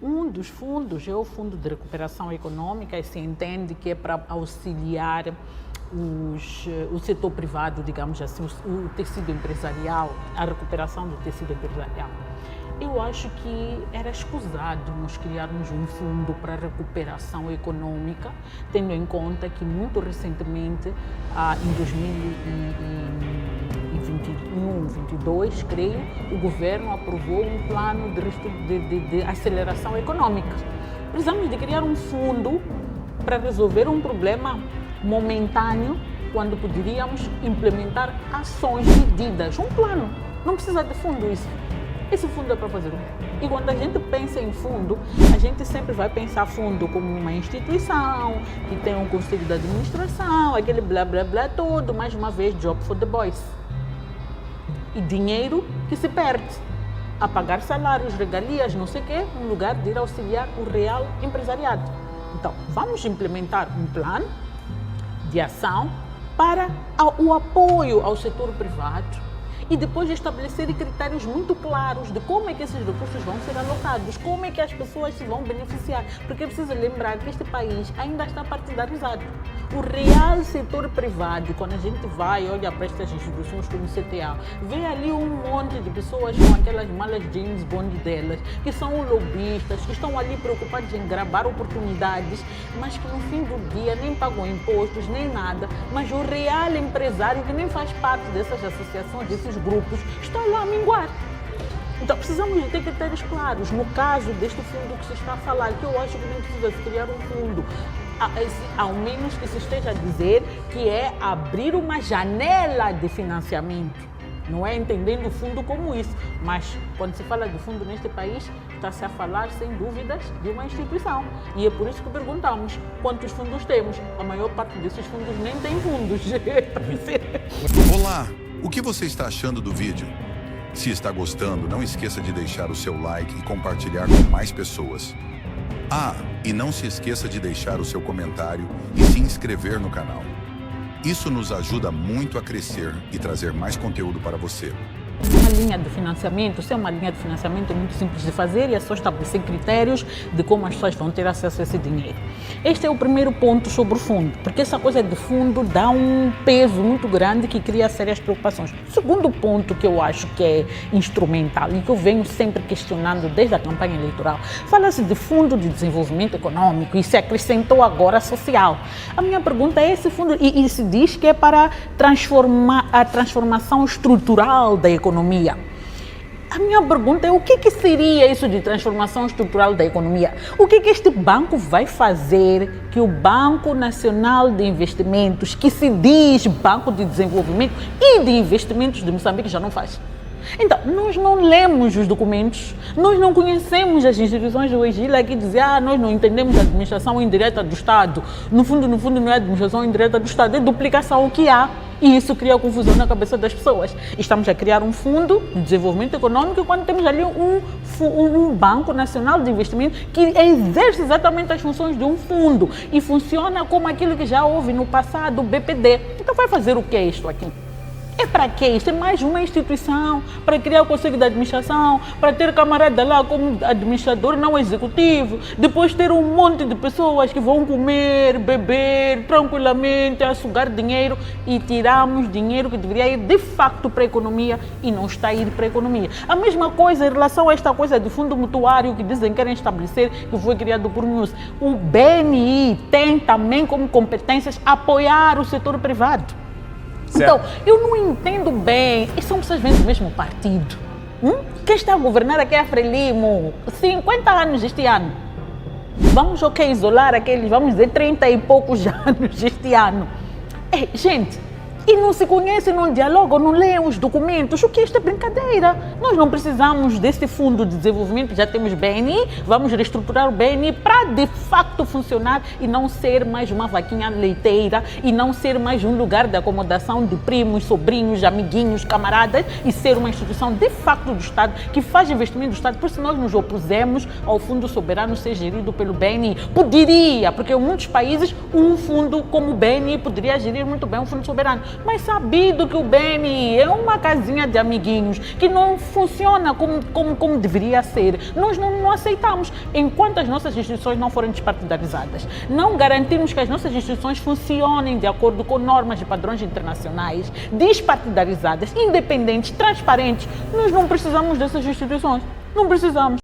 Um dos fundos é o Fundo de Recuperação Econômica e se entende que é para auxiliar o setor privado, digamos assim, o tecido empresarial, a recuperação do tecido empresarial. Eu acho que era escusado nós criarmos um fundo para recuperação econômica, tendo em conta que muito recentemente, em 2021, 2022, creio, o governo aprovou um plano de aceleração econômica. Precisamos de criar um fundo para resolver um problema momentâneo, quando poderíamos implementar ações, medidas, um plano. Não precisa de fundo isso. Esse fundo é para fazer. E quando a gente pensa em fundo, a gente sempre vai pensar fundo como uma instituição, que tem um conselho de administração, aquele blá blá blá todo, mais uma vez, job for the boys. E dinheiro que se perde a pagar salários, regalias, não sei o quê, no lugar de ir auxiliar o real empresariado. Então, vamos implementar um plano de ação para o apoio ao setor privado e depois estabelecer critérios muito claros de como é que esses recursos vão ser alocados, como é que as pessoas se vão beneficiar, porque é preciso lembrar que este país ainda está partidarizado. O real setor privado, quando a gente vai e olha para estas instituições como o CTA, vê ali um monte de pessoas com aquelas malas James Bond delas, que são lobistas, que estão ali preocupados em gravar oportunidades, mas que no fim do dia nem pagam impostos, nem nada, mas o real empresário, que nem faz parte dessas associações, desses grupos, está lá a minguar. Então precisamos de ter critérios claros. No caso deste fundo que se está a falar, que eu acho que não precisa se criar um fundo, ao menos que se esteja a dizer que é abrir uma janela de financiamento. Não é entendendo o fundo como isso, mas quando se fala de fundo neste país, está-se a falar, sem dúvidas, de uma instituição. E é por isso que perguntamos quantos fundos temos. A maior parte desses fundos nem tem fundos. Olá, o que você está achando do vídeo? Se está gostando, não esqueça de deixar o seu like e compartilhar com mais pessoas. E não se esqueça de deixar o seu comentário e se inscrever no canal. Isso nos ajuda muito a crescer e trazer mais conteúdo para você. Uma linha de financiamento, se é uma linha de financiamento muito simples de fazer e é só estabelecer critérios de como as pessoas vão ter acesso a esse dinheiro. Este é o primeiro ponto sobre o fundo, porque essa coisa de fundo dá um peso muito grande que cria sérias preocupações. O segundo ponto que eu acho que é instrumental e que eu venho sempre questionando desde a campanha eleitoral, fala-se de fundo de desenvolvimento econômico e se acrescentou agora social. A minha pergunta é esse fundo, e se diz que é para transformar a transformação estrutural da economia. A minha pergunta é o que seria isso de transformação estrutural da economia? O que este banco vai fazer que o Banco Nacional de Investimentos, que se diz Banco de Desenvolvimento e de Investimentos de Moçambique, já não faz? Então, nós não lemos os documentos, nós não conhecemos as instituições do Egila que dizem nós não entendemos a administração indireta do Estado. No fundo, não é administração indireta do Estado, é duplicação o que há. E isso cria confusão na cabeça das pessoas. Estamos a criar um fundo de desenvolvimento econômico quando temos ali um Banco Nacional de Investimento que exerce exatamente as funções de um fundo e funciona como aquilo que já houve no passado, o BPD. Então vai fazer o que é isto aqui? É para quê? Isto é mais uma instituição para criar o Conselho de Administração, para ter camarada lá como administrador não executivo, depois ter um monte de pessoas que vão comer, beber tranquilamente, a sugar dinheiro e tiramos dinheiro que deveria ir de facto para a economia e não está a ir para a economia. A mesma coisa em relação a esta coisa de fundo mutuário que dizem que querem estabelecer, que foi criado por News. O BNI tem também como competências apoiar o setor privado. Certo. Então, eu não entendo bem, e são pessoas vêm do mesmo partido. Quem está a governar aqui é a Frelimo, 50 anos este ano. Vamos isolar aqueles, vamos dizer, 30 e poucos anos este ano. Gente, e não se conhecem, não dialogam, não leem os documentos. O que é esta brincadeira? Nós não precisamos desse fundo de desenvolvimento, já temos BNI, vamos reestruturar o BNI para de facto funcionar e não ser mais uma vaquinha leiteira e não ser mais um lugar de acomodação de primos, sobrinhos, amiguinhos, camaradas e ser uma instituição de facto do Estado que faz investimento do Estado. Por isso nós nos opusemos ao Fundo Soberano ser gerido pelo BNI. Poderia, porque em muitos países um fundo como o BNI poderia gerir muito bem o Fundo Soberano. mas sabido que o BNI é uma casinha de amiguinhos que não funciona como deveria ser, nós não aceitamos. Enquanto as nossas instituições não forem despartidarizadas, não garantirmos que as nossas instituições funcionem de acordo com normas e padrões internacionais, despartidarizadas, independentes, transparentes, nós não precisamos dessas instituições. Não precisamos.